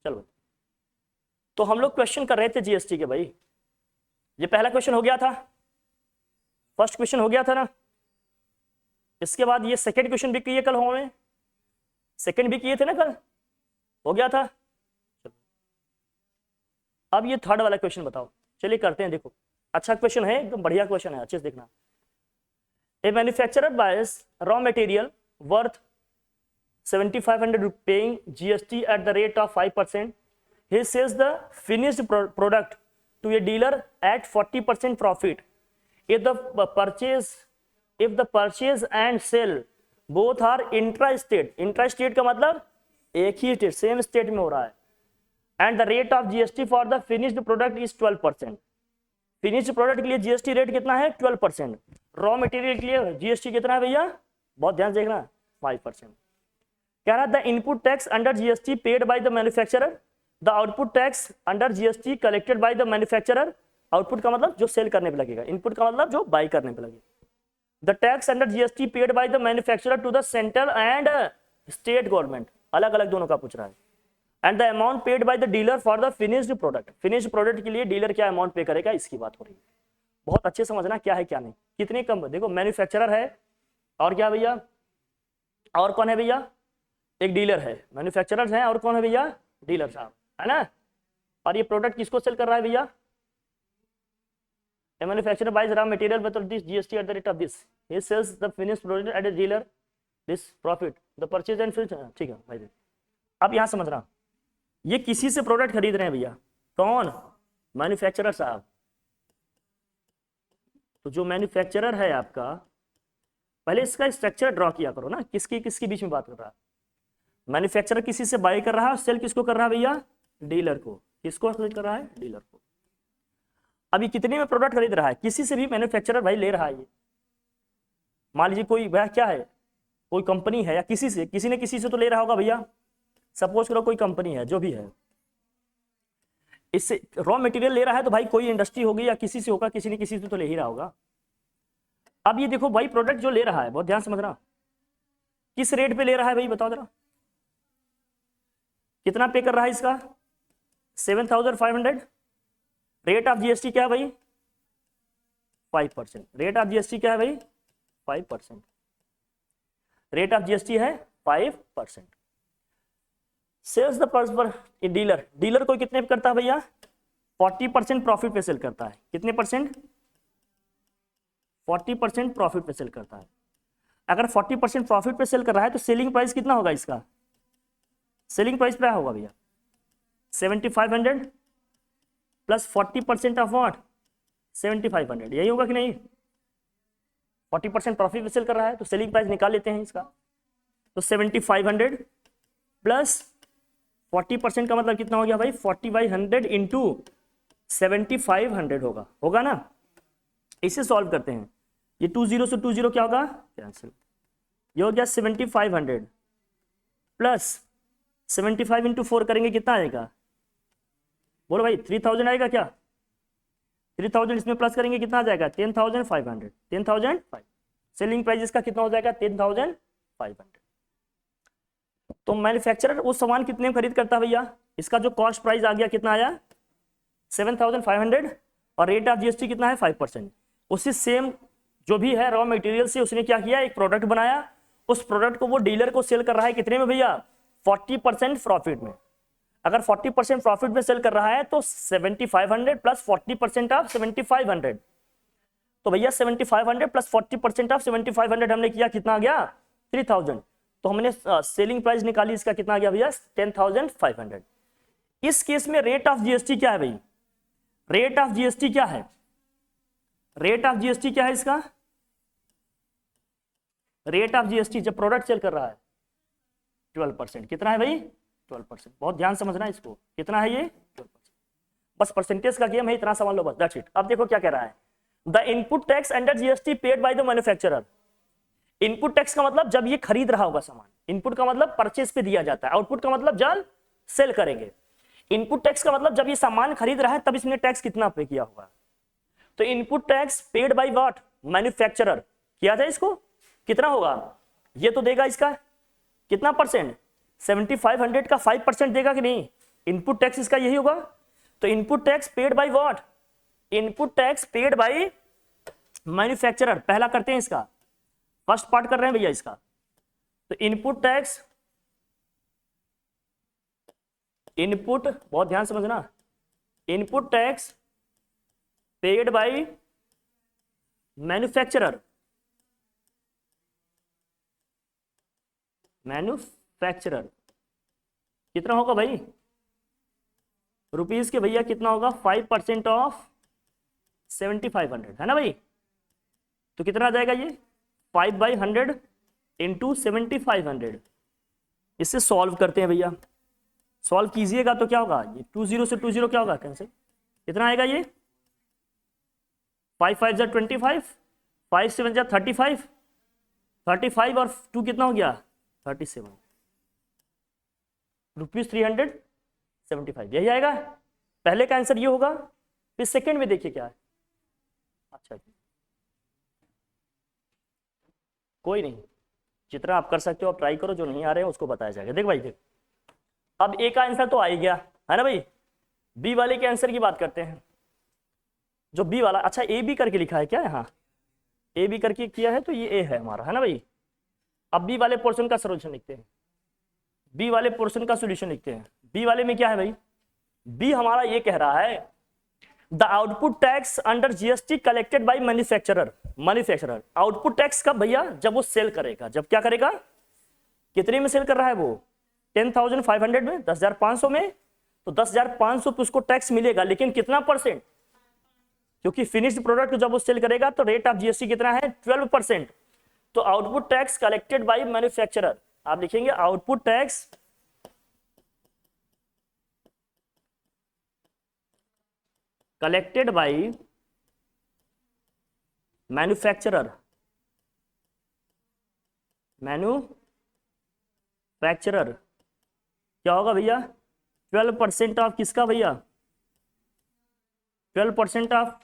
चलो, तो हम लोग क्वेश्चन कर रहे थे जीएसटी के भाई। ये पहला क्वेश्चन हो गया था, फर्स्ट क्वेश्चन हो गया था ना। इसके बाद ये सेकंड क्वेश्चन भी किए कल, हमें सेकंड भी किए थे ना कल, हो गया था। अब ये थर्ड वाला क्वेश्चन बताओ, चलिए करते हैं। देखो अच्छा क्वेश्चन है, एकदम बढ़िया क्वेश्चन है, अच्छे से देखना। A manufacturer buys raw material worth 7500 paying GST at the rate of 5%. He sells the finished product to a dealer at 40% profit. If the purchase and sale both are intra-state, intra-state का मतलब एक ही state, same state में हो रहा है, and the rate of GST for the finished product is 12%. Finished product के लिए GST rate कितना है? 12%. रॉ मटेरियल के लिए जीएसटी कितना है भैया? बहुत ध्यान से देखना, 5%. कह रहा the input tax under GST paid by the manufacturer, the output tax under GST collected by the manufacturer. Output का मतलब जो सेल करने पे लगेगा, इनपुट का मतलब जो बाई करने पे लगेगा. The tax under GST paid by the manufacturer to the central and state government, अलग अलग दोनों का पूछ रहा है. And the amount paid by the dealer for the finished product, finished product के लिए डीलर क्या अमाउंट पे करेगा, इसकी बात हो रही है. बहुत अच्छे समझना क्या है क्या नहीं. कितने कम, देखो मैन्युफैक्चरर है और क्या भैया, और कौन है भैया? एक डीलर है. मैन्युफैक्चरर्स हैं और कौन है भैया? डीलर साहब, है ना. और ये प्रोडक्ट किसको सेल कर रहा है भैया? A manufacturer buys raw material with this GST at the rate of this. He sells the finished product at a dealer. This profit, the purchase and sales. ठीक है भाई. अब यहाँ समझना, ये किसी से प्रोडक्ट खरीद रहे हैं भैया. कौन? मैन्युफैक्चरर साहब. तो जो मैन्युफैक्चरर है आपका, पहले इसका स्ट्रक्चर ड्रॉ किया करो ना, किसकी किसके बीच में बात कर रहा है. मैन्युफैक्चरर किसी से बाई कर रहा है, सेल किसको कर रहा है भैया? डीलर को. किसको सेल कर रहा है? डीलर को. अभी कितने में प्रोडक्ट खरीद रहा है? किसी से भी मैन्युफैक्चरर भाई ले रहा है. ये मान लीजिए कोई भैया क्या है, कोई कंपनी है या किसी से, किसी ने किसी से तो ले रहा होगा भैया. सपोज करो कोई कंपनी है, जो भी है, इससे रॉ मटेरियल ले रहा है, तो भाई कोई इंडस्ट्री होगी या किसी से होगा, किसी ने किसी से तो ले ही रहा होगा. अब ये देखो भाई, प्रोडक्ट जो ले रहा है, बहुत ध्यान समझना, किस रेट पे ले रहा है भाई, बताओ जरा. कितना पे कर रहा है इसका? 7500. रेट ऑफ जीएसटी क्या है भाई? 5%. रेट ऑफ जीएसटी क्या है भाई? 5%. रेट ऑफ जीएसटी है 5%. सेल्स द पर डीलर, डीलर को कितने पे करता है भैया? 40% प्रॉफिट पे सेल करता है. कितने परसेंट? 40% प्रॉफिट पे सेल करता है. अगर 40% प्रॉफिट पे सेल कर रहा है तो सेलिंग प्राइस कितना होगा इसका? सेलिंग प्राइस क्या होगा भैया? 7500 प्लस 40% ऑफ व्हाट? 7500. यही होगा कि नहीं? 40% प्रॉफिट पे सेल कर रहा है तो सेलिंग प्राइस निकाल लेते हैं इसका. तो 7500 प्लस 40% का मतलब कितना हो गया भाई? 40/100 इंटू 7500 होगा ना. इसे सॉल्व करते हैं. ये 20 से 20 क्या होगा? कैंसिल. ये हो गया 7500 प्लस 75 इंटू 4 करेंगे कितना आएगा? बोलो भाई 3000 आएगा क्या? 3000 इसमें प्लस करेंगे कितना आ जाएगा? 10,500. 10,500. सेलिंग प्राइस इसका कितना हो जाएगा? 10,500. तो मैन्युफैक्चरर वो सामान कितने में खरीद करता है भैया? इसका जो कॉस्ट प्राइस आ गया कितना आया? 7,500. और रेट ऑफ जीएसटी कितना है? 5%. उसी सेम जो भी है रॉ मटेरियल से उसने क्या किया? एक प्रोडक्ट बनाया. उस प्रोडक्ट को वो डीलर को सेल कर रहा है कितने में भैया? 40% प्रॉफिट में. अगर 40% प्रॉफिट में सेल कर रहा है तो 7500 प्लस 40% ऑफ 7500. तो भैया 7500 प्लस 40% ऑफ 7500 हमने किया, कितना आ गया? 3000. तो हमने सेलिंग प्राइस निकाली, इसका कितना आ गया भैया? 10,500. इस केस में रेट ऑफ जीएसटी क्या है भाई? रेट ऑफ जीएसटी क्या है? रेट ऑफ जीएसटी क्या है इसका? रेट ऑफ जीएसटी जब प्रोडक्ट सेल कर रहा है 12%. कितना है भाई? 12%. बहुत ध्यान समझना इसको. कितना है ये? 12%. बस परसेंटेज का गेम है, इतना समझ लो बस, दैट्स इट. अब देखो क्या कह रहा है. The input tax under GST paid by the manufacturer. Input tax का मतलब जब ये खरीद रहा होगा सामान. इनपुट का मतलब परचेज पे दिया जाता है. आउटपुट का मतलब जब सेल करेंगे. इनपुट टैक्स का मतलब जब ये सामान खरीद रहा है तब इसने टैक्स कितना पे किया होगा. तो input tax paid by what? Manufacturer. किया जाए इसको कितना होगा? ये तो देगा इसका कितना परसेंट? 7500 का 5% देगा कि नहीं? इनपुट टैक्स इसका यही होगा। तो input tax paid by what, input tax paid by manufacturer. पहला करते हैं इसका, फर्स्ट पार्ट कर रहे हैं भैया इसका। तो इनपुट टैक्स, इनपुट बहुत ध्यान समझना, input tax paid by manufacturer, manufacturer कितना होगा भाई रुपीज के भैया, कितना होगा 5% ऑफ 7500 है ना भाई। तो कितना आ जाएगा ये 5/100 इंटू 7500। इससे सॉल्व करते हैं भैया, सॉल्व कीजिएगा तो क्या होगा, ये 20 से 20 क्या होगा कैंसिल, कितना आएगा ये 5 5 25, 5 7 35, 35 और 2 कितना हो गया 37 रुपीज 375, यही आएगा। पहले का आंसर ये होगा, फिर सेकंड में देखिए क्या है। अच्छा जी, कोई नहीं, जितना आप कर सकते हो आप ट्राई करो, जो नहीं आ रहे हैं उसको बताया जाएगा। देख भाई देख, अब ए का आंसर तो आ ही गया है ना भाई। बी वाले के आंसर की बात करते हैं, जो बी वाला, अच्छा ए बी करके लिखा है क्या यहाँ, ए बी करके किया है तो ये ए है हमारा, है ना भाई। अब बी वाले पोर्शन का सोल्यूशन लिखते हैं, बी वाले पोर्शन का सोल्यूशन लिखते हैं। बी वाले में क्या है भाई, बी हमारा ये कह रहा है the output tax under GST collected by manufacturer. Manufacturer output tax कब भैया, जब वो सेल करेगा, जब क्या करेगा, कितने में सेल कर रहा है वो 10,500 में, 10,500 में, तो 10,500 पे उसको टैक्स मिलेगा, लेकिन कितना परसेंट, क्योंकि फिनिश्ड प्रोडक्ट जब वो सेल करेगा तो रेट ऑफ जीएसटी कितना है 12%। तो output tax collected by manufacturer, आप लिखेंगे output tax collected by manufacturer, manufacturer क्या होगा भैया 12% ऑफ किसका भैया, 12% ऑफ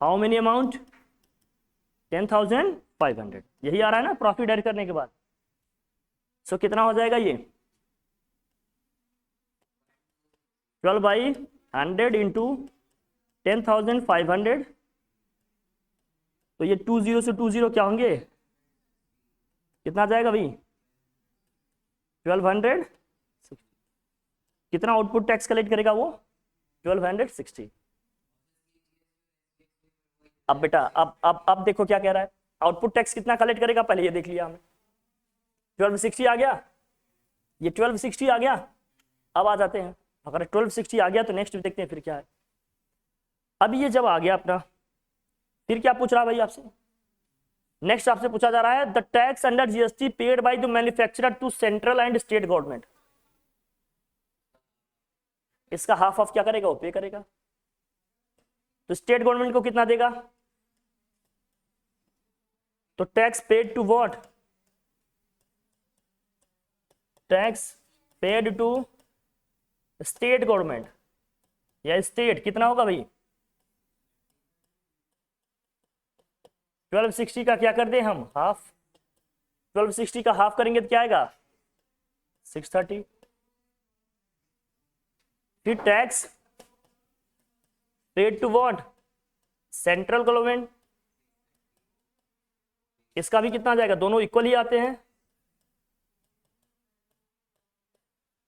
हाउ मेनी अमाउंट 10,500, यही आ रहा है ना प्रॉफिट ऐड करने के बाद। सो कितना हो जाएगा ये 12/100 इंटू 10,500, तो ये 20 से 20 क्या होंगे, कितना आ जाएगा भाई 1200, कितना आउटपुट टैक्स कलेक्ट करेगा वो 1260। अब बेटा अब देखो क्या कह रहा है, आउटपुट टैक्स कितना कलेक्ट करेगा, पहले ये देख लिया हमने 1260 आ गया, ये 1260 आ गया। अब आ जाते हैं, अगर 1260 आ गया तो नेक्स्ट देखते हैं फिर क्या है। अब ये जब आ गया अपना, फिर क्या पूछ रहा है भाई आपसे, नेक्स्ट आपसे पूछा जा रहा है the tax under GST paid by the manufacturer to central and state government. इसका हाफ ऑफ क्या करेगा, वो पे करेगा। तो स्टेट गवर्नमेंट को कितना देगा, तो tax paid to what, tax paid to state government, या स्टेट कितना होगा भाई 1260 का क्या कर दे हम हाफ, 1260 का हाफ करेंगे तो क्या आएगा 630। फिर tax paid to what central government, इसका भी कितना आ जाएगा, दोनों इक्वल ही आते हैं।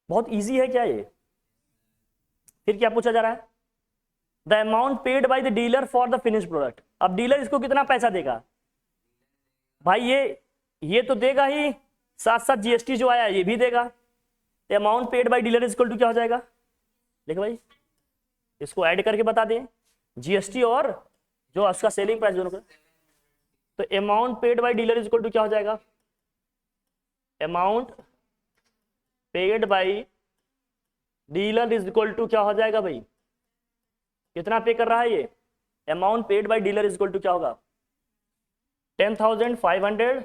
बहुत इजी है क्या ये। फिर क्या पूछा जा रहा है, the amount paid by the dealer for the finish product. अब डीलर इसको कितना पैसा देगा भाई, ये तो देगा ही, साथ साथ जीएसटी जो आया ये भी देगा। Amount paid by dealer is equal to क्या हो जाएगा, देखो भाई इसको ऐड करके बता दें, जीएसटी और जो उसका सेलिंग प्राइस दोनों का। तो amount paid by dealer is equal to क्या हो जाएगा, amount paid by dealer is equal to क्या हो जाएगा भाई, कितना पे कर रहा है ये, amount paid by dealer is equal to क्या होगा 10,500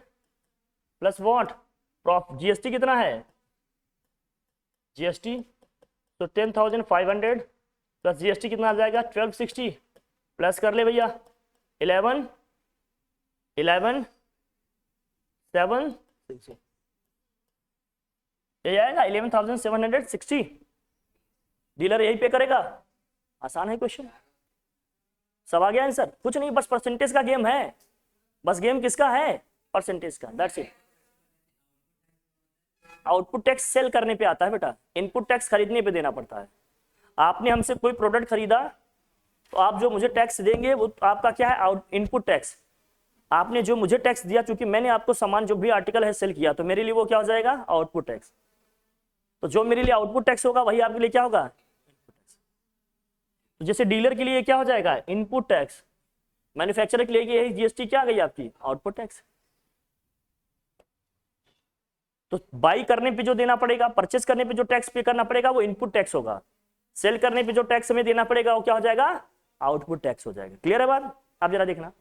प्लस व्हाट जीएसटी कितना है, जीएसटी तो 10,500 प्लस जीएसटी कितना आ जाएगा 1260, प्लस कर ले भैया 11 760, ये आएगा 11,760। डीलर यही पे करेगा। आसान है क्वेश्चन, सब आ गया आंसर, कुछ नहीं, बस परसेंटेज का गेम है, बस गेम किसका है, परसेंटेज का, that's it. Output tax cell करने पे आता है बेटा, इनपुट टैक्स खरीदने पे देना पड़ता है। आपने हमसे कोई प्रोडक्ट खरीदा तो आप जो मुझे टैक्स देंगे वो आपका क्या है, इनपुट टैक्स। आपने जो मुझे टैक्स दिया, चूंकि मैंने आपको सामान जो भी आर्टिकल है सेल किया, तो मेरे लिए वो क्या हो जाएगा, आउटपुट टैक्स। तो जो मेरे लिए आउटपुट टैक्स होगा वही आपके लिए क्या होगा, तो जैसे डीलर के लिए क्या हो जाएगा, इनपुट टैक्स। मैन्युफैक्चरर के लिए यही जीएसटी क्या आ गई आपकी, आउटपुट टैक्स। तो बाई करने पे जो देना पड़ेगा, परचेस करने पे जो टैक्स पे करना पड़ेगा वो इनपुट टैक्स होगा, सेल करने पे जो टैक्स हमें देना पड़ेगा वो क्या हो जाएगा, आउटपुट टैक्स हो जाएगा। क्लियर है बात, आप जरा देखना।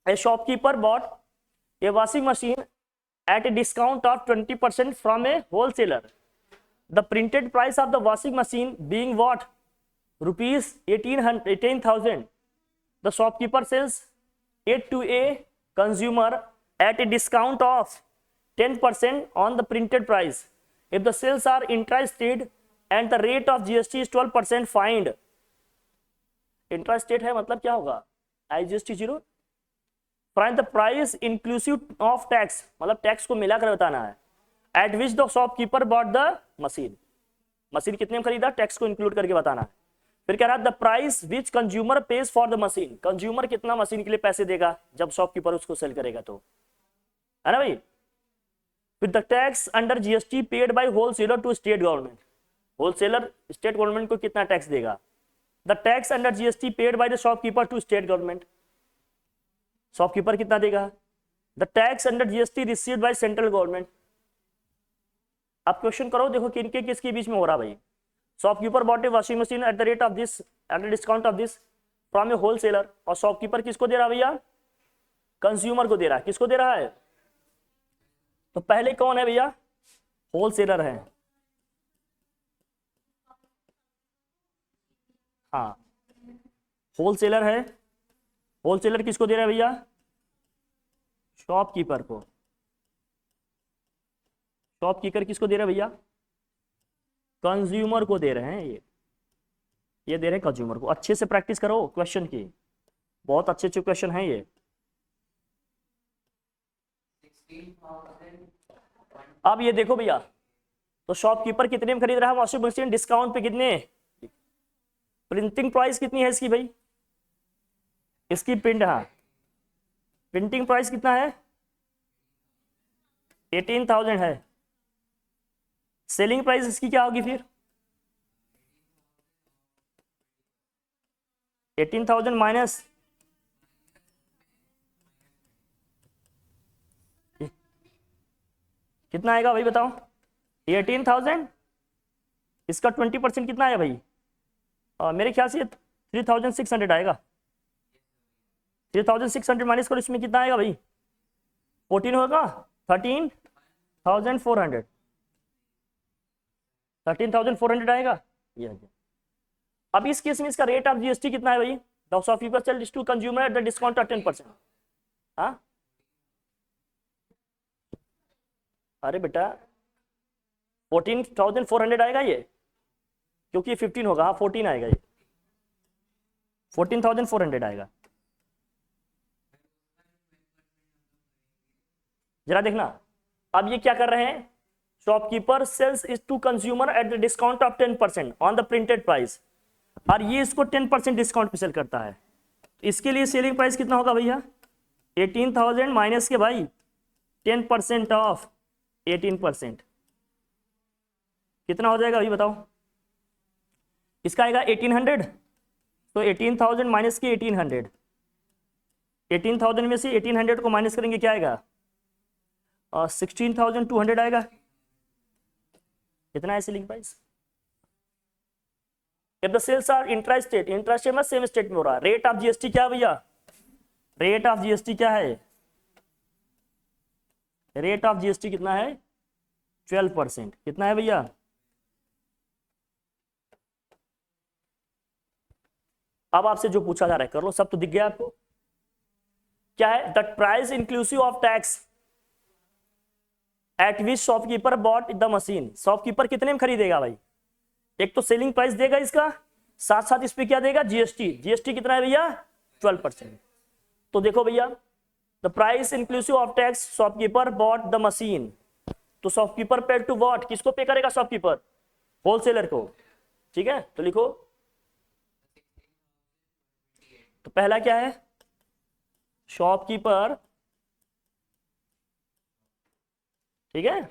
ए shopkeeper bought a washing machine at a discount of 20% from a wholesaler. The printed price of the washing machine being what, rupees 18,000. The shopkeeper sells it to a consumer at a discount of 10% on the printed price. If the sales are intra-state and the rate of GST is 12%, find. Intra-state है मतलब क्या होगा, IGST 0. Find the price inclusive of tax, मतलब tax को मिलाकर बताना है। At which the shopkeeper bought the machine. Machine कितने में खरीदा, टैक्स को इंक्लूड करके बताना है। फिर कह रहा है the price which consumer page for the machine, consumer कितना मशीन के लिए पैसे देगा जब शॉपकीपर उसको सेल करेगा, तो है ना भाई। फिर the tax under GST paid by wholesaler to state government, wholesaler state government को कितना टैक्स देगा। The tax under GST paid by the shopkeeper to state government, shopkeeper कितना देगा। The tax under GST received by central government. अब question करो, देखो किनके किसके बीच में हो रहा भाई। Shopkeeper bought a washing machine at the rate of this, at the discount of this from A wholesaler, और शॉपकीपर किसको दे रहा भैया, कंज्यूमर को दे रहा है। किसको दे रहा है, तो पहले कौन है भैया, होलसेलर है। हाँ होलसेलर है, होलसेलर किसको दे रहा है भैया, शॉपकीपर को। शॉपकीपर किसको दे रहा है भैया, कंज्यूमर को दे रहे हैं, ये दे रहे हैं कंज्यूमर को। अच्छे से प्रैक्टिस करो क्वेश्चन की, बहुत अच्छे अच्छे क्वेश्चन हैं ये। अब ये देखो भैया, तो शॉपकीपर कितने में खरीद रहा है वॉशिंग मशीन, डिस्काउंट पे कितने, प्रिंटिंग प्राइस कितनी है इसकी भाई, इसकी प्रिंट, हाँ प्रिंटिंग प्राइस कितना है, 18,000 है। सेलिंग प्राइस इसकी क्या होगी फिर, 18,000 माइनस कितना आएगा भाई बताओ, 18,000, इसका 20% कितना आया भाई, मेरे ख्याल से 3,600 आएगा। 3,600 माइनस करो, इसमें कितना आएगा भाई, 14 होगा, 13,400, 13,400 आएगा ये। अब इस केस में इसका रेट ऑफ जीएसटी कितना है भाई, the shopkeeper sales to consumer at the discount of 10%। हाँ अरे बेटा 14,400 आएगा ये, क्योंकि 15 होगा, हाँ 14 आएगा ये, 14,400 आएगा। जरा देखना, अब ये क्या कर रहे हैं, shopkeeper sales is to consumer at the discount of 10% on the printed price, और ये इसको 10% डिस्काउंट पे सेल करता है। इसके लिए सेलिंग प्राइस कितना होगा भैया, 18,000 माइनस के भाई 10% ऑफ 18%, कितना हो जाएगा भाई बताओ, इसका आएगा 1800, तो 18,000 माइनस के 1800, 18,000 में से 1800 को माइनस करेंगे क्या आएगा, 16,200 आएगा। कितना है selling price. If the sales are intra state, intra state में सेम स्टेट में हो रहा है। रेट ऑफ जीएसटी क्या भैया, रेट ऑफ जीएसटी क्या है, रेट ऑफ जीएसटी कितना है, 12%। कितना है भैया, अब आपसे जो पूछा जा रहा है कर लो, सब तो दिख गया आपको। क्या है, the price inclusive of tax at which shopkeeper bought the machine, shopkeeper कितने में खरीदेगा भाई, एक तो सेलिंग प्राइस देगा इसका, साथ साथ इस पे क्या देगा, जीएसटी। जीएसटी कितना है भैया, 12%। तो देखो भैया, the price inclusive of tax shopkeeper bought the machine. तो शॉपकीपर पेड टू व्हाट, किसको पे करेगा शॉपकीपर, होलसेलर को। ठीक है, तो लिखो, तो पहला क्या है, शॉपकीपर, ठीक है,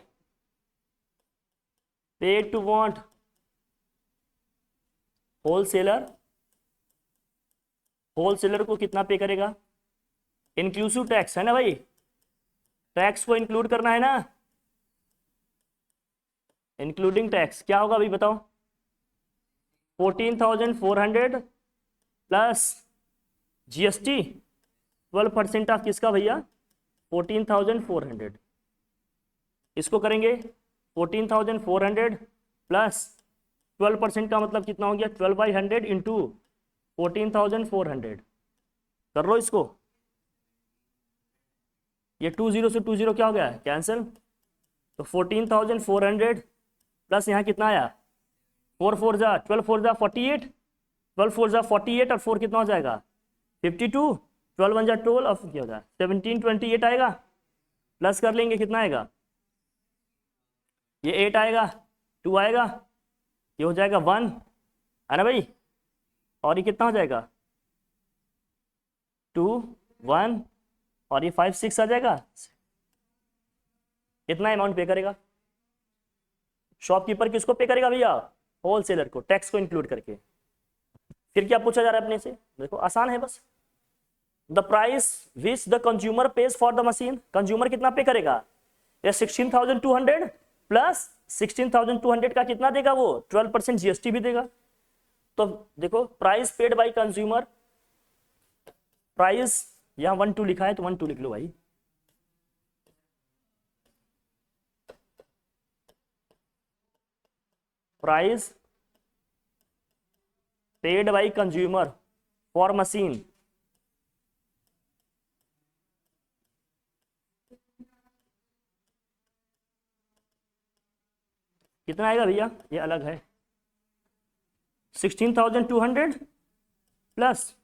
paid to what, wholesaler. Wholesaler को कितना पे करेगा, इंक्लूसिव टैक्स है ना भाई, टैक्स को इंक्लूड करना है ना, इंक्लूडिंग टैक्स क्या होगा भाई बताओ, 14,400 प्लस जीएसटी 12% ऑफ किसका भैया, 14,400। इसको करेंगे 14,400 प्लस 12% का मतलब कितना हो गया, 12/100 इंटू 14,400। कर लो इसको, ये 20 से 20 क्या हो गया, कैंसिल। तो 14,400 प्लस यहाँ कितना आया, 4 4 जा 12 4 जा 48, 12 4 जा 48 और 4 कितना हो जाएगा 52, 12 1 जा 12 और क्या हो जाए 1728 आएगा। प्लस कर लेंगे कितना आएगा, ये 8 आएगा, 2 आएगा, ये हो जाएगा 1 है ना भाई, और ये कितना हो जाएगा 2 1 और ये 5 6 आ जाएगा। कितना अमाउंट पे करेगा शॉपकीपर, किसको पे करेगा भैया, होलसेलर को, टैक्स को इंक्लूड करके। फिर क्या पूछा जा रहा है अपने से, देखो आसान है बस, the price which the consumer page for the machine. Consumer कितना पे करेगा, ये 16,200 प्लस 16,200 का कितना देगा वो, 12% जीएसटी भी देगा। तो देखो price paid by consumer, price यहां 1 2 लिखा है तो 1 2 लिख लो भाई, price paid by consumer for machine, कितना आएगा भैया, ये अलग है, 16,200 प्लस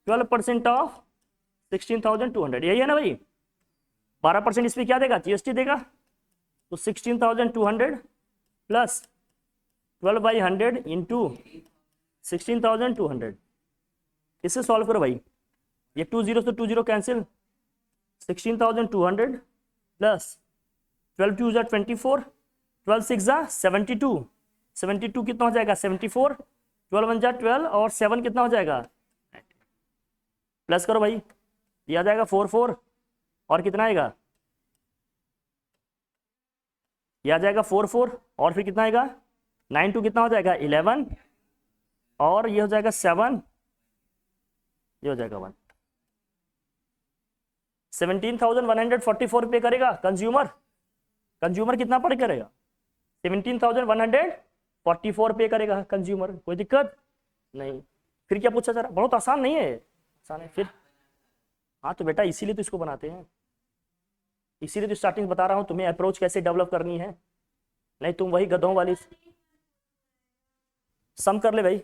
12% ऑफ 16,200, यही है ना भाई। 12% इस पर क्या देगा, जीएसटी देगा। तो 16,200 प्लस 12/100 इंटू 16,200, इससे सॉल्व करो भाई, ये 20 से 20 कैंसिल, 16,200 प्लस 12 2 जा 24, 12 6 जा 72, 72 कितना हो जाएगा 74, 12 1 जा 12 और 7 कितना हो जाएगा, प्लस करो भाई, ये आ जाएगा 4 4 और कितना आएगा, ये आ जाएगा 4 4 और फिर कितना आएगा 9 2 कितना हो जाएगा 11 और ये हो जाएगा 7, ये हो जाएगा 1। 17,144 पे करेगा कंज्यूमर, कंज्यूमर कितना पे करेगा 17,144 पे करेगा कंज्यूमर, कोई दिक्कत नहीं। फिर क्या पूछा जा रहा, बहुत आसान नहीं है, आसान है फिर। हाँ तो बेटा इसीलिए तो इसको बनाते हैं, इसीलिए तो स्टार्टिंग बता रहा हूँ तुम्हें अप्रोच कैसे डेवलप करनी है, नहीं तुम वही गधों वाली। सम कर ले भाई,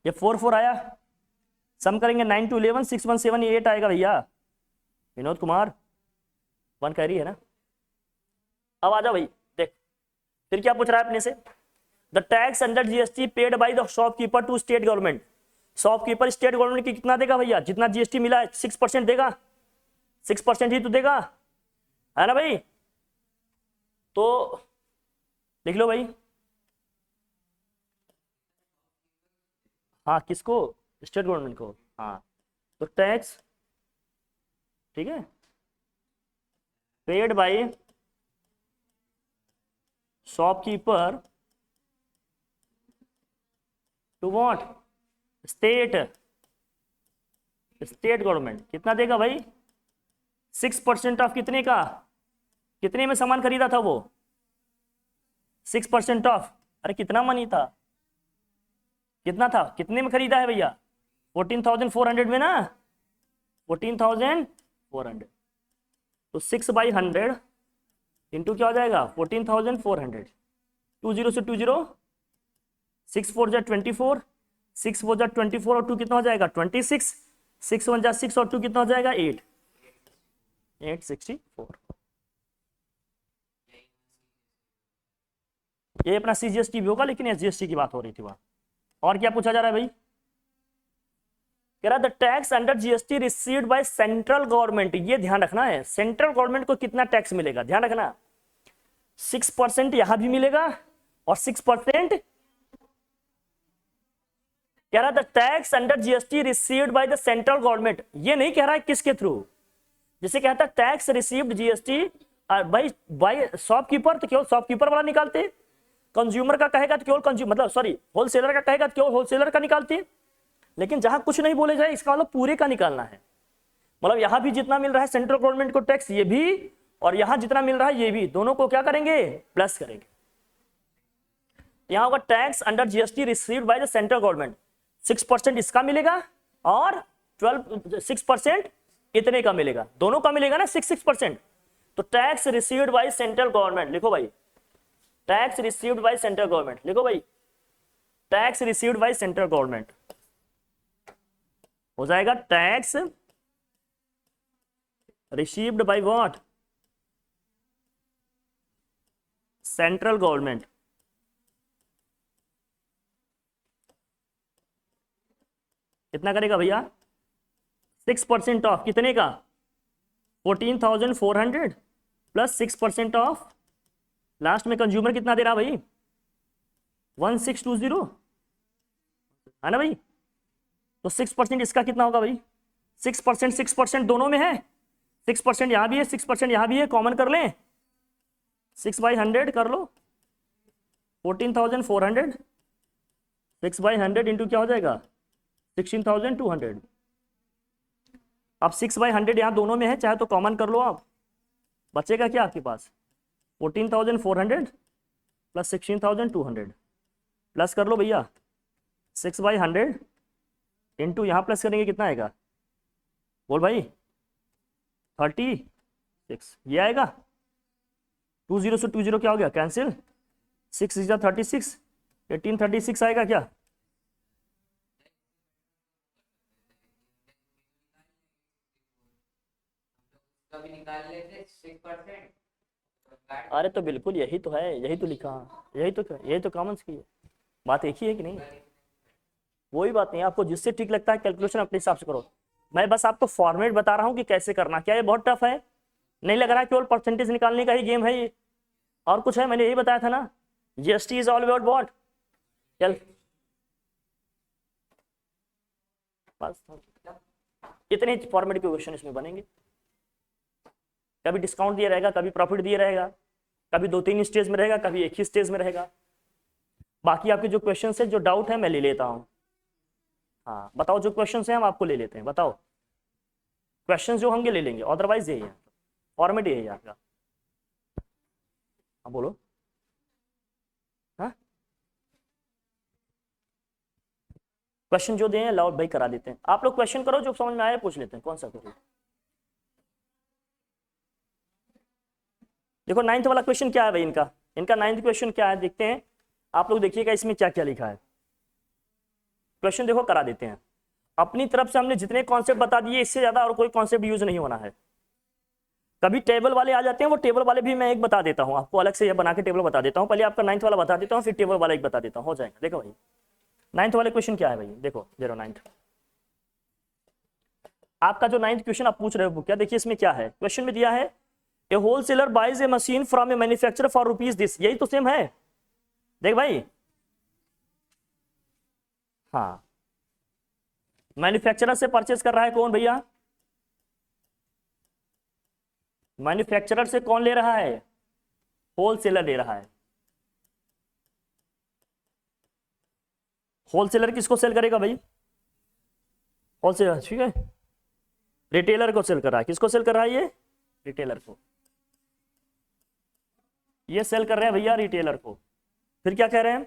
ये 4 4 आया, सम करेंगे 9 2 11 6 1 7 8 आएगा भैया, विनोद कुमार 1 कह रही है ना। अब आ जाओ भाई देख, फिर क्या पूछ रहा है अपने से, the tax under GST paid by the shopkeeper to state government. Shopkeeper state government की कितना देगा भैया, जितना जीएसटी मिला है 6% देगा, 6% ही तो देगा, है ना भाई। तो लिख लो भाई, हाँ किसको, स्टेट गवर्नमेंट को, हाँ तो टैक्स, ठीक है, paid by shopkeeper to what, state, state government कितना देगा भाई, 6% ऑफ कितने का, कितने में सामान खरीदा था वो, 6% ऑफ, अरे कितना मनी था, कितना था, कितने में खरीदा है भैया 14,400 में ना, 14,400, तो 6/100 इंटू क्या हो जाएगा 14,400, 20 से 20, 6 4 जा 24, 6 4 जा 24 और 2 कितना हो जाएगा 26, 6 1 जा 6 और 2 कितना हो जाएगा 8, 864। ये अपना CGST भी होगा, लेकिन SGST की बात हो रही थी वहां। और क्या पूछा जा रहा है भाई, कह रहा the tax under GST received by central government, ये ध्यान रखना है, सेंट्रल गवर्नमेंट को कितना टैक्स मिलेगा, ध्यान रखना, 6% यहां भी मिलेगा और 6%, कह रहा the tax under GST received by the central government, ये नहीं कह रहा है किसके थ्रू, जैसे कहता है tax received GST by shopkeeper, तो केवल शॉपकीपर वाला निकालते, कंज्यूमर का कहेगा तो केवल कंज्यूमर, मतलब सॉरी होलसेलर का कहेगा तो केवल होलसेलर का निकालते, लेकिन जहां कुछ नहीं बोले जाए इसका मतलब पूरे का निकालना है, मतलब यहां भी जितना मिल रहा है सेंट्रल गवर्नमेंट को टैक्स, ये भी, और यहां जितना मिल रहा है ये भी, दोनों को क्या करेंगे प्लस करेंगे। यहां होगा tax under GST received by the central government, 6% इसका मिलेगा और 6% इतने का मिलेगा, दोनों का मिलेगा ना 6%। तो tax received by central government लिखो भाई, tax received by central government लिखो भाई, tax received by central government हो जाएगा tax received by what, central government. कितना करेगा भैया 6% ऑफ, कितने का 14,400 प्लस 6% ऑफ, लास्ट में कंज्यूमर कितना दे रहा भाई 1620, है ना भाई, तो 6% इसका कितना होगा भाई 6% दोनों में है, 6% यहां भी है 6% यहां भी है, कॉमन कर लें 6/100 कर लो, 14,400, 6/100 इंटू क्या हो जाएगा 16,200। अब 6/100 यहां दोनों में है, चाहे तो कॉमन कर लो आप, बचेगा क्या आपके पास 14,400 प्लस 16,200, प्लस कर लो भैया 6/100 इंटू यहाँ प्लस करेंगे कितना आएगा बोल भाई 36, ये आएगा, 20 से 20 क्या हो गया कैंसिल, 6 is 36, 1836 आएगा क्या, अरे तो बिल्कुल यही तो है, यही तो लिखा, यही तो कॉमन की है, बात एक ही है कि नहीं, वही बात नहीं, आपको जिससे ठीक लगता है कैलकुलेशन अपने हिसाब से करो, मैं बस आपको फॉर्मेट बता रहा हूँ कि कैसे करना, क्या ये बहुत टफ है, नहीं लग रहा है केवल परसेंटेज निकालने का ही गेम है ये, और कुछ है, मैंने यही बताया था ना, GST is all about what, चल बस इतने फॉर्मेट के क्वेश्चन इसमें बनेंगे, कभी डिस्काउंट दिया रहेगा, कभी प्रॉफिट दिया रहेगा, कभी 2-3 स्टेज में रहेगा, कभी एक ही स्टेज में रहेगा, बाकी आपके जो क्वेश्चन है जो डाउट है मैं ले लेता हूँ, हाँ बताओ जो क्वेश्चन है हम आपको ले लेते हैं, बताओ क्वेश्चन जो होंगे ले लेंगे, अदरवाइज यही है फॉर्मेट यही है आपका, हाँ बोलो, हाँ क्वेश्चन जो दिए लाउड भाई करा देते हैं, आप लोग क्वेश्चन करो जो समझ में आए पूछ लेते हैं, कौन सा करो, देखो 9th वाला क्वेश्चन क्या है भाई इनका 9th क्वेश्चन क्या है देखते हैं, आप लोग देखिएगा इसमें क्या क्या लिखा है, क्वेश्चन देखो करा देते हैं, अपनी तरफ से हमने जितने कॉन्सेप्ट बता दिए इससे ज्यादा और कोई कॉन्सेप्ट यूज नहीं होना है, कभी टेबल वाले आ जाते हैं, वो टेबल वाले भी मैं एक बता देता हूँ आपको, अलग से ये बना के टेबल बता देता हूँ, पहले आपका 9th वाला बता देता हूँ फिर टेबल वाला एक बता देता हूँ, हो जाएगा। देखो भाई 9th वाले क्वेश्चन क्या है भाई, देखो 09 आपका जो 9th क्वेश्चन आप पूछ रहे हो क्या, देखिए इसमें क्या है, क्वेश्चन में दिया है a wholesaler buys a machine from a manufacturer for rupees this, यही तो सेम है, देख भाई हाँ मैन्युफैक्चरर से परचेस कर रहा है कौन भैया, मैन्युफैक्चरर से कौन ले रहा है, होलसेलर ले रहा है, होलसेलर किसको सेल करेगा भाई, होलसेलर ठीक है, रिटेलर को सेल कर रहा है, किसको सेल कर रहा है ये रिटेलर को, ये सेल कर रहे हैं भैया रिटेलर को, फिर क्या कह रहे हैं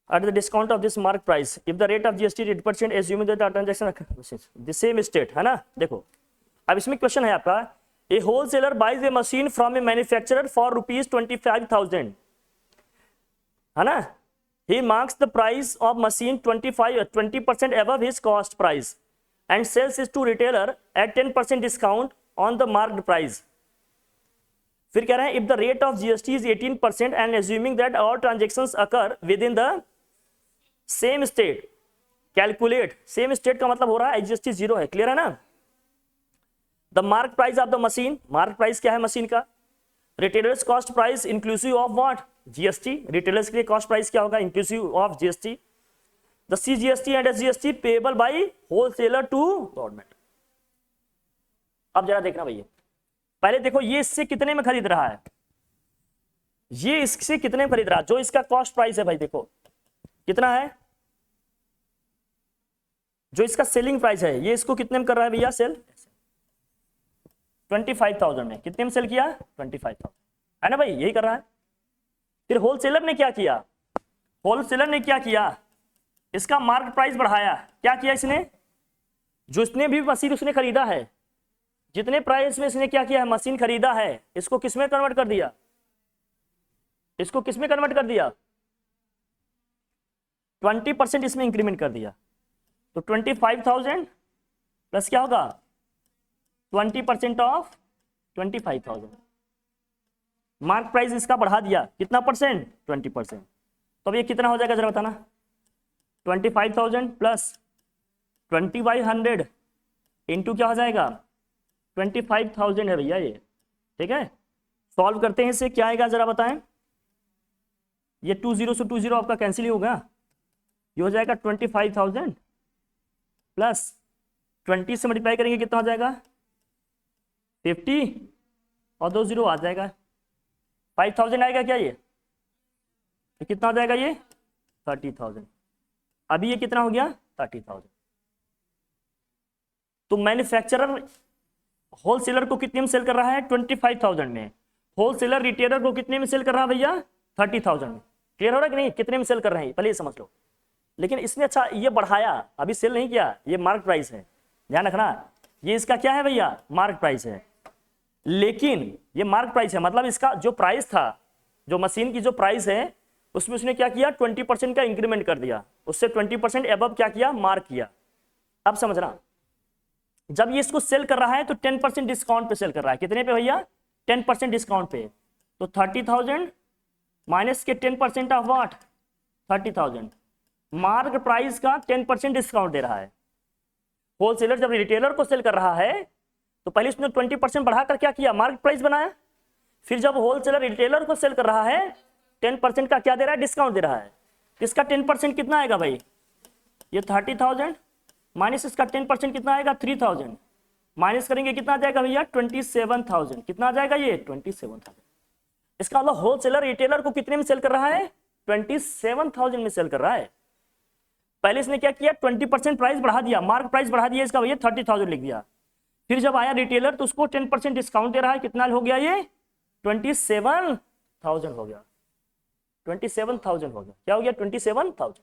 at the discount of this mark price if the rate of GST 8% assuming that the transaction the same state है ना। देखो अब इसमें क्वेश्चन है आपका a wholesaler buys a machine from a manufacturer for ₹25,000, है ना। He marks the price of machine 20% above his cost price and sells it to retailer at 10% discount on the marked price. फिर कह रहे हैं if the rate of GST is 18% and assuming that all transactions occur with in the same state, calculate, same state का मतलब हो रहा है GST 0 है, क्लियर है ना। The mark price of the machine, mark price क्या है मशीन का, retailers cost price inclusive of what, GST, retailers के लिए कॉस्ट प्राइस क्या होगा, inclusive of GST, the CGST and SGST payable by wholesaler to government. अब जरा देखना भैया, पहले देखो ये इससे कितने में खरीद रहा है, ये इससे कितने में खरीद रहा है, जो इसका कॉस्ट प्राइस है भाई देखो कितना है, जो इसका सेलिंग प्राइस है ये इसको कितने में कर रहा है भैया सेल, 25,000 में, कितने में सेल किया 25,000, है ना भाई, यही कर रहा है। फिर होलसेलर ने क्या किया, होलसेलर ने क्या किया, इसका मार्केट प्राइस बढ़ाया, क्या किया इसने, जो इसने भी मशीन उसने खरीदा है, जितने प्राइस में इसने क्या किया है मशीन खरीदा है, इसको किसमें कन्वर्ट कर दिया, इसको किसमें कन्वर्ट कर दिया, 20% इसमें इंक्रीमेंट कर दिया। तो 25,000 प्लस क्या होगा 20% ऑफ 25,000, मार्क प्राइस इसका बढ़ा दिया कितना परसेंट, 20%। तो अब ये कितना हो जाएगा जरा बताना, 25,000 प्लस 2,500 इंटू क्या हो जाएगा 25,000 है भैया ये, ठीक है। सॉल्व करते हैं इसे, क्या आएगा जरा बताएं, ये 20 से 20 आपका कैंसिल ही होगा, ये हो जाएगा 25,000 प्लस 20 से मल्टीप्लाई करेंगे कितना हो जाएगा 50 और 2 0 आ जाएगा, 5,000 आएगा क्या ये, तो कितना हो जाएगा ये 30,000, अभी ये कितना हो गया 30,000। तो मैन्युफैक्चरर होलसेलर को कितने में सेल कर रहा है 25,000 में, होलसेलर रिटेलर को कितने में सेल कर रहा है भैया 30,000 में, क्लियर हो रहा है कि नहीं, कितने में सेल कर रहे हैं पहले ये समझ लो। लेकिन इसने अच्छा ये बढ़ाया, अभी सेल नहीं किया, ये मार्क प्राइस है, ध्यान रखना, ये इसका क्या है भैया मार्क प्राइस है, लेकिन ये मार्क प्राइस है मतलब इसका जो प्राइस था, जो मशीन की जो प्राइस है उसमें उसने क्या किया 20% का इंक्रीमेंट कर दिया, उससे 20% एबव क्या किया मार्क किया। अब समझना, जब ये इसको सेल कर रहा है तो 10% डिस्काउंट पे सेल कर रहा है, कितने पे भैया 10% डिस्काउंट पे, तो 30,000 माइनस के 10% ऑफ व्हाट 30,000, मार्क प्राइस का 10% डिस्काउंट दे रहा है। होलसेलर जब रिटेलर को सेल कर रहा है तो पहले उसने 20% बढ़ाकर क्या किया मार्क प्राइस बनाया, फिर जब होलसेलर रिटेलर को सेल कर रहा है 10% का क्या दे रहा है डिस्काउंट दे रहा है, इसका 10% कितना आएगा भाई, ये 30,000 माइनस इसका 10% कितना आएगा 3,000, माइनस करेंगे कितना आ जाएगा भैया 27,000, कितना आ जाएगा ये 27,000। इसका मतलब होलसेलर रिटेलर को कितने में सेल कर रहा है 27,000 में सेल कर रहा है। पहले इसने क्या किया 20% प्राइस बढ़ा दिया, मार्क प्राइस बढ़ा दिया इसका भैया 30,000 लिख दिया, फिर जब आया रिटेलर तो उसको 10% डिस्काउंट दे रहा है, कितना हो गया ये 27,000 हो गया, 27,000 हो गया, क्या हो गया 27,000।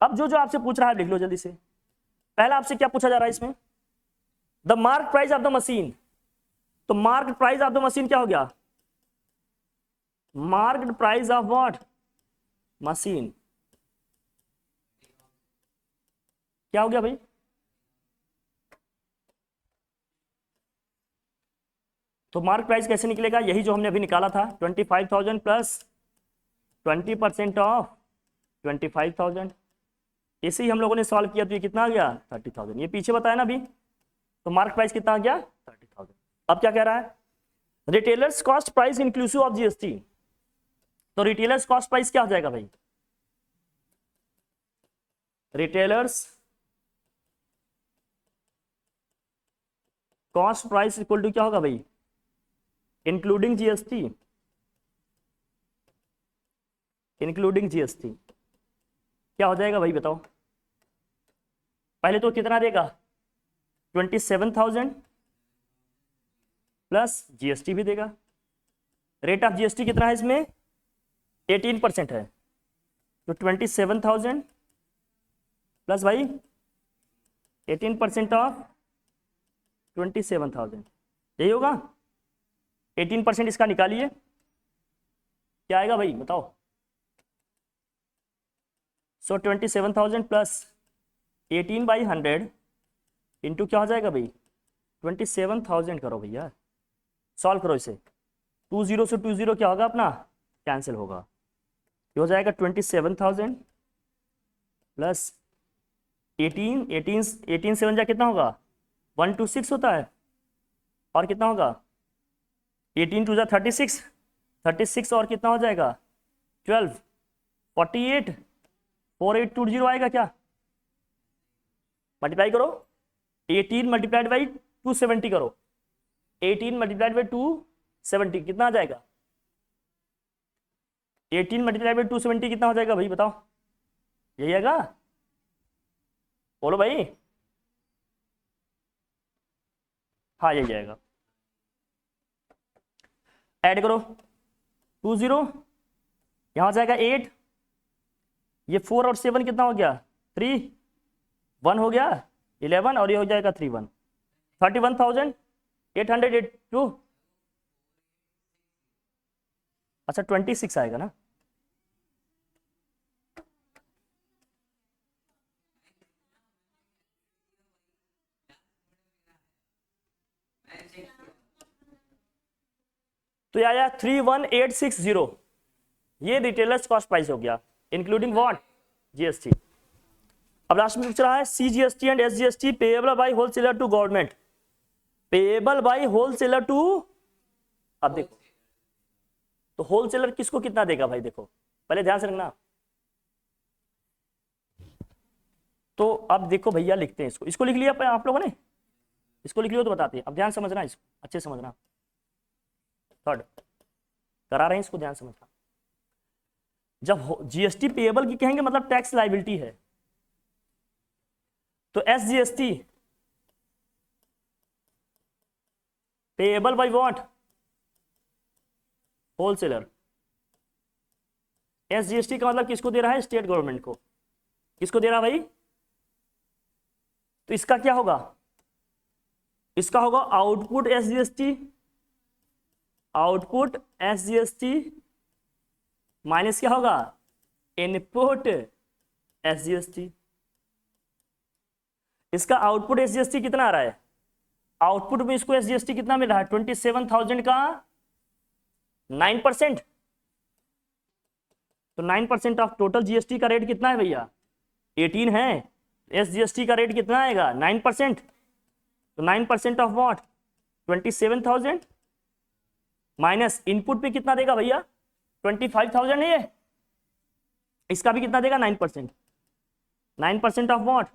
अब जो जो आपसे पूछ रहा है लिख लो जल्दी से, पहला आपसे क्या पूछा जा रहा है इसमें the mark price of the machine, तो mark price of the machine क्या हो गया marked price of what machine, क्या हो गया भाई, तो मार्क प्राइस कैसे निकलेगा, यही जो हमने अभी निकाला था 25,000 प्लस 20% ऑफ 25,000, इसे ही हम लोगों ने सॉल्व किया तो ये कितना आ गया 30,000, ये पीछे बताया ना अभी, तो मार्क प्राइस कितना आ गया 30,000। अब क्या कह रहा है retailers cost price inclusive of GST, तो रिटेलर्स कॉस्ट प्राइस क्या हो जाएगा भाई, retailers cost price equal to क्या होगा भाई इंक्लूडिंग जीएसटी, इंक्लूडिंग जीएसटी क्या हो जाएगा भाई बताओ, पहले तो कितना देगा 27,000 प्लस जीएसटी भी देगा, रेट ऑफ जीएसटी कितना है इसमें 18% है, तो 27,000 प्लस भाई 18% ऑफ 27,000 यही होगा, 18% इसका निकालिए, क्या आएगा भाई बताओ। सो 27,000 प्लस 18/100 इंटू क्या हो जाएगा भाई 27,000 करो भैया, सॉल्व करो इसे। 20 से 20 क्या होगा अपना कैंसिल होगा, ये हो जाएगा 27,000 प्लस 18 7 जा कितना होगा 126 होता है, और कितना होगा 18 2 जा 36 और कितना हो जाएगा 12 48 4820 आएगा क्या, मल्टीप्लाई करो 18 मल्टीप्लाइड बाई 270 करो, 18 मल्टीप्लाइड बाई 270 कितना आ जाएगा, 18 मल्टीप्लाइड बाई 270 कितना हो जाएगा भाई बताओ, यही आएगा, बोलो भाई। हाँ यही आएगा, ऐड करो 20 यहाँ हो जाएगा 8, ये 4 और 7 कितना हो गया 3, 1 हो गया 11 और ये हो जाएगा 3 1 31,882। अच्छा 26 आएगा ना, तो ये आया 31,860, ये रिटेलर्स कॉस्ट प्राइस हो गया इंक्लूडिंग व्हाट जीएसटी। अब लास्ट में पूछ रहा है CGST and SGST payable by wholesaler to government, payable by wholesaler to, अब देखो तो होलसेलर किसको कितना देगा भाई, देखो पहले ध्यान से रखना। तो अब देखो भैया लिखते हैं इसको लिख लिया आप लोगों ने, इसको लिख लियो तो बताते हैं, अब ध्यान समझना इसको अच्छे समझना, थर्ड करा रहे हैं इसको ध्यान समझना। जब जीएसटी पेएबल की कहेंगे मतलब टैक्स लायबिलिटी है, तो SGST payable by what wholesaler, SGST का मतलब किसको दे रहा है स्टेट गवर्नमेंट को, किसको दे रहा है भाई, तो इसका क्या होगा, इसका होगा output SGST, output SGST minus क्या होगा इनपुट एसजीएसटी। इसका आउटपुट एसजीएसटी कितना आ रहा है, आउटपुट में इसको एसजीएसटी कितना मिल रहा है 27,000 का 9%, तो 9% ऑफ टोटल जीएसटी का रेट कितना है भैया 18 है, एसजीएसटी का रेट कितना आएगा 9%, तो 9% ऑफ व्हाट 27,000 माइनस इनपुट पे कितना देगा भैया 25,000 है, ये इसका भी कितना देगा 9%, 9% ऑफ व्हाट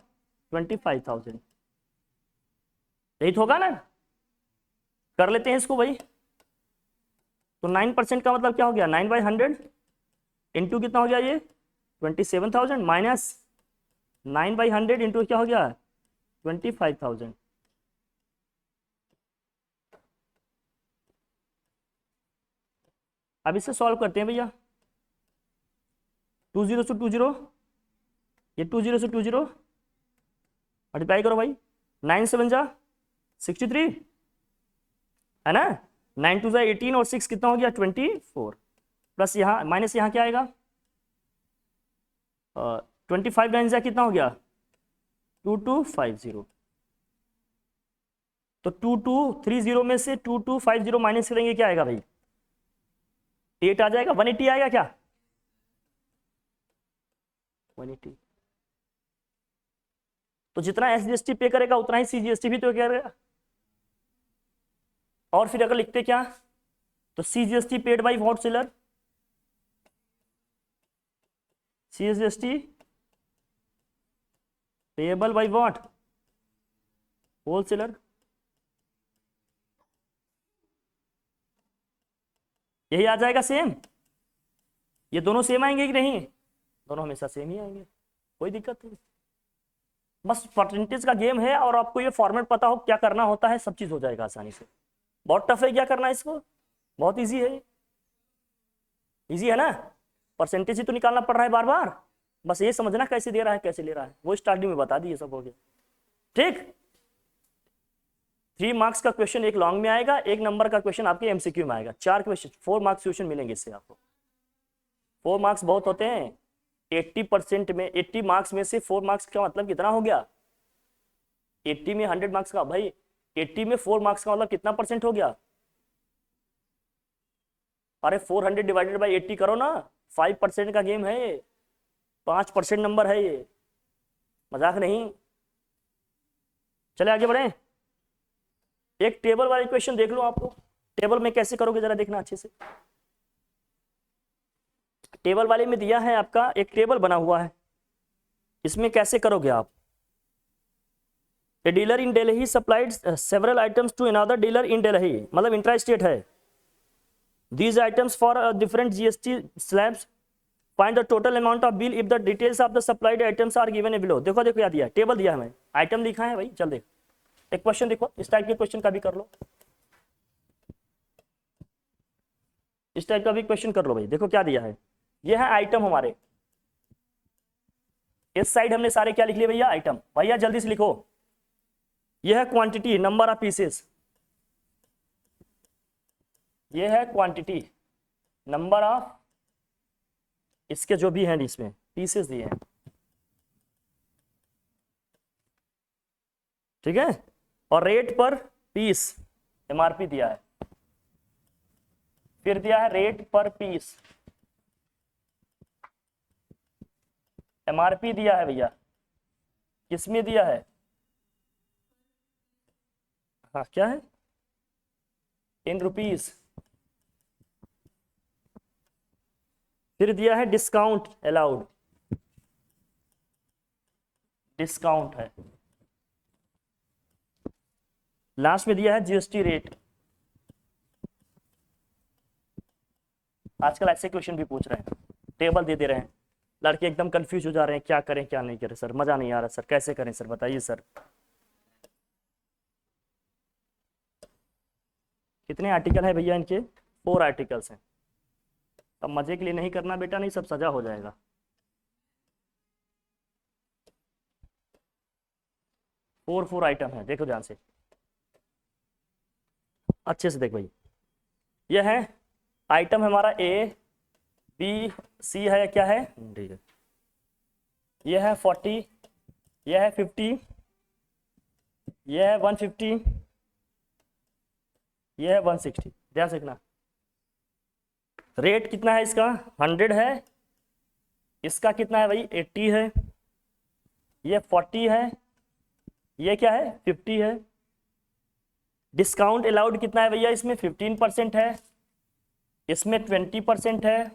25,000, यही तो होगा ना, कर लेते हैं इसको भाई। तो 9% का मतलब क्या हो गया 9/100 इंटू कितना हो गया ये 27,000 माइनस 9/100 इंटू क्या हो गया 25,000। अब इसे सॉल्व करते हैं भैया, 20 से 20 ये 20 से 20 मल्टीप्लाई करो भाई, 9 7 जा 63 है ना, 9 2 जा 18 और 6 कितना हो गया 24 प्लस यहाँ माइनस यहाँ क्या आएगा 25 9 जा कितना हो गया 2250, तो 2230 में से 2250 माइनस करेंगे क्या आएगा भाई 8 आ जाएगा, 180 आएगा क्या 180, तो जितना एसजीएसटी पे करेगा उतना ही सीजीएसटी भी तो करेगा। और फिर अगर लिखते क्या तो CGST paid by wholesaler, CGST payable by what wholesaler, यही आ जाएगा सेम, ये दोनों सेम आएंगे कि नहीं, दोनों हमेशा सेम ही आएंगे, कोई दिक्कत नहीं, बस परसेंटेज का गेम है और आपको ये फॉर्मेट पता हो क्या करना होता है सब चीज हो जाएगा आसानी से। बहुत टफ है क्या करना है इसको, बहुत इजी है, इजी है ना, परसेंटेज ही तो निकालना पड़ रहा है बार बार, बस ये समझना कैसे दे रहा है कैसे ले रहा है, वो स्टार्टिंग में बता दिए सब हो गया ठीक। 3 मार्क्स का क्वेश्चन एक लॉन्ग में आएगा, 1 नंबर का क्वेश्चन आपके एमसीक्यू में आएगा। 4 क्वेश्चन, 4 मार्क्स क्वेश्चन मिलेंगे इससे आपको। 4 मार्क्स बहुत होते हैं। 80% में, 80 मार्क्स में से 4 मार्क्स का मतलब कितना हो गया? 80 में 100 मार्क्स का भाई, 80 में 4 मार्क्स का मतलब कितना परसेंट हो गया? अरे 400 डिवाइडेड बाई 80 करो ना, 5% का गेम है ये, 5% नंबर है ये, मजाक नहीं। चले आगे बढ़े। एक टेबल वाली क्वेश्चन देख लो, आपको टेबल में कैसे करोगे जरा देखना अच्छे से। टेबल वाले में दिया है आपका, एक टेबल बना हुआ है, इसमें कैसे करोगे आप। A dealer in Delhi supplied several items to another dealer in Delhi, मतलब इंट्रा स्टेट है। These items for different GST slabs. Find the total amount of bill if the details of the supplied items are given below. देखो देखो क्या दिया है, table दिया है हमें, आइटम लिखा है भाई। चल देख, एक क्वेश्चन देखो, इस टाइप के क्वेश्चन का भी कर लो, इस टाइप का भी क्वेश्चन कर लो भाई। देखो क्या दिया है, ये है आइटम हमारे, इस साइड हमने सारे क्या लिख लिए भैया? आइटम। भैया जल्दी से लिखो, यह है क्वांटिटी, नंबर ऑफ पीसेस, ये है क्वांटिटी, नंबर ऑफ इसके जो भी हैं इसमें पीसेस दिए हैं, ठीक है। और रेट पर पीस एमआरपी दिया है, फिर दिया है रेट पर पीस, एमआरपी दिया है भैया, किसमें दिया है? हाँ क्या है? इन रुपीस। फिर दिया है डिस्काउंट अलाउड, डिस्काउंट है। लास्ट में दिया है जीएसटी रेट। आजकल ऐसे क्वेश्चन भी पूछ रहे हैं, टेबल दे रहे हैं, लड़के एकदम कंफ्यूज हो जा रहे हैं, क्या करें क्या नहीं करें सर, मजा नहीं आ रहा सर, कैसे करें सर, बताइए सर। कितने आर्टिकल है भैया इनके? 4 आर्टिकल्स हैं। अब मजे के लिए नहीं करना बेटा, नहीं सब सजा हो जाएगा। फोर आइटम है, देखो ध्यान से, अच्छे से देख भाई। यह है आइटम हमारा ए बी सी है, क्या है? ठीक है। यह है 40, यह है 50, यह है 150, यह है 160। ध्यान से देखना, रेट कितना है इसका? 100 है। इसका कितना है भाई? 80 है। ये 40 है, ये क्या है? 50 है। डिस्काउंट अलाउड कितना है भैया? इसमें 15% है, इसमें 20% है,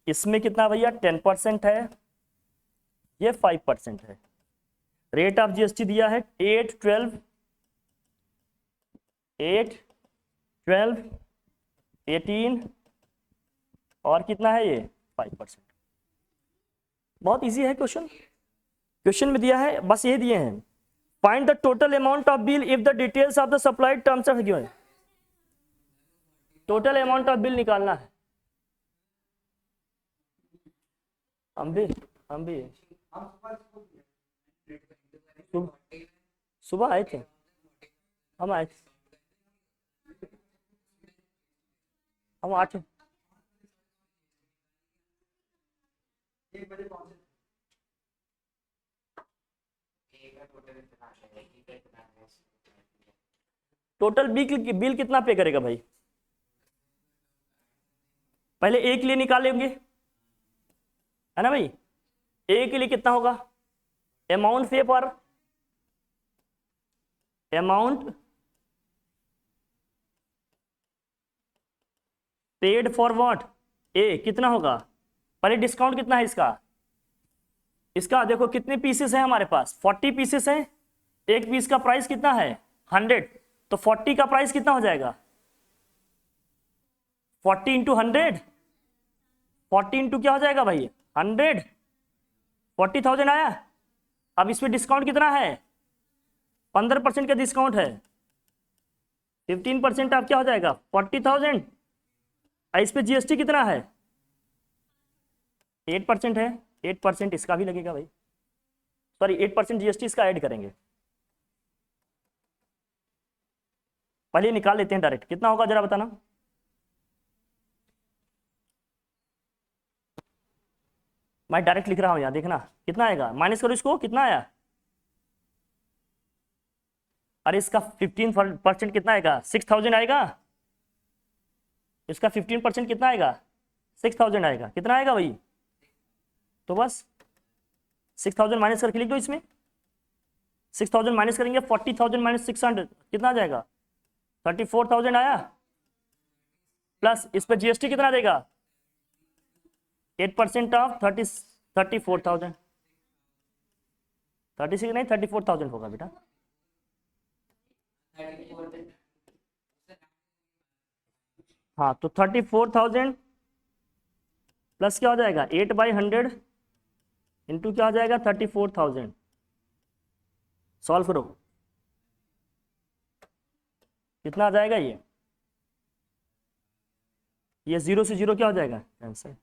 इसमें कितना भैया? 10% है, ये 5% है। रेट ऑफ जीएसटी दिया है 8, 12, 18 और कितना है ये? 5%। बहुत इजी है क्वेश्चन। क्वेश्चन में दिया है बस ये दिए हैं, find the total amount of bill if the details of the supplied terms are given. Total amount of bill निकालना है। हम भी सुबह आए थे, हम आए थे, हम 8 टोटल बिल कितना पे करेगा भाई? पहले ए के लिए निकालेंगे, है ना भाई? ए के लिए कितना होगा? अमाउंट पे पर अमाउंट पेड फॉर व्हाट? ए कितना होगा? पहले डिस्काउंट कितना है इसका? इसका देखो कितने पीसेस हैं हमारे पास? 40 पीसेस हैं। एक पीस का प्राइस कितना है? 100। तो 40 का प्राइस कितना हो जाएगा? 40 इंटू 100, 40 इंटू क्या हो जाएगा भाई? 100, 40,000 आया। अब इसमें डिस्काउंट कितना है? 15% का डिस्काउंट है, 15% आप क्या हो जाएगा? 40,000। इस पे जीएसटी कितना है? 8% है, 8% इसका भी लगेगा भाई, सॉरी 8% जीएसटी इसका ऐड करेंगे। पहले निकाल लेते हैं डायरेक्ट, कितना होगा जरा बताना। मैं डायरेक्ट लिख रहा हूं यहाँ, देखना कितना आएगा, माइनस करो इसको, कितना आया। अरे इसका 15% कितना आएगा, 6000 आएगा। इसका 15% कितना आएगा, 6000 आएगा। कितना आएगा भाई, तो बस 6000 माइनस करके लिख दो इसमें। 6000 माइनस करेंगे 40,000 माइनस 600 कितना आ जाएगा, 34,000 आया। प्लस इस पर जीएसटी कितना देगा, 8% ऑफ 34,000। 36 नहीं 34,000 होगा बेटा। हाँ तो 34,000 प्लस क्या हो जाएगा 8/100 इंटू क्या हो जाएगा 34,000। सॉल्व करो, कितना आ जाएगा ये 0 से 0 क्या हो जाएगा आंसर।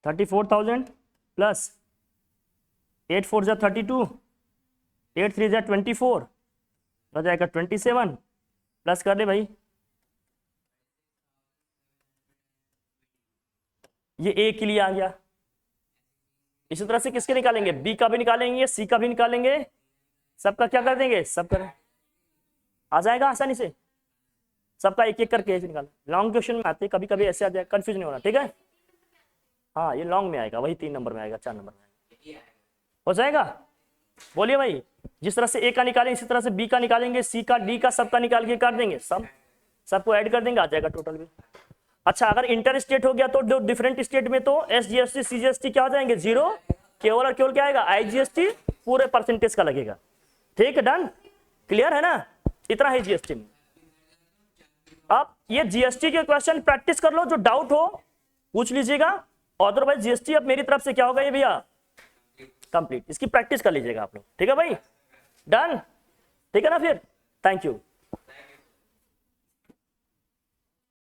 34,000 प्लस 8 4 जा 32, 8 3 जा 24 हो जाएगा 27, प्लस कर दे भाई। ये ए के लिए आ गया। इसी तरह से किसके निकालेंगे, बी का भी निकालेंगे, सी का भी निकालेंगे, सबका क्या कर देंगे, सब करें आ जाएगा आसानी से। सबका एक एक करके ऐसे निकाल, लॉन्ग क्वेश्चन में आते कभी कभी ऐसे आ जाए, कंफ्यूज नहीं होना, ठीक है। हाँ ये लॉन्ग में आएगा, वही 3 नंबर में आएगा, 4 नंबर में आएगा, हो जाएगा। बोलिए भाई, जिस तरह से ए का निकालेंगे इसी तरह से बी का निकालेंगे, सी का, डी का, सबका निकाल के कर देंगे, सबको ऐड कर देंगे, आ जाएगा टोटल भी। अच्छा अगर इंटर स्टेट हो गया तो डिफरेंट स्टेट में तो SGST CGST क्या हो जाएंगे 0, केवल और केवल क्या आएगा IGST पूरे परसेंटेज का लगेगा। ठीक है, डन, क्लियर है ना। इतना है जीएसटी में। अब ये जीएसटी के क्वेश्चन प्रैक्टिस कर लो, जो डाउट हो पूछ लीजिएगा, अदरवाइज जीएसटी अब मेरी तरफ से क्या होगा ये भैया कंप्लीट, इसकी प्रैक्टिस कर लीजिएगा आप लोग, ठीक है भाई, डन, ठीक है ना फिर, थैंक यू।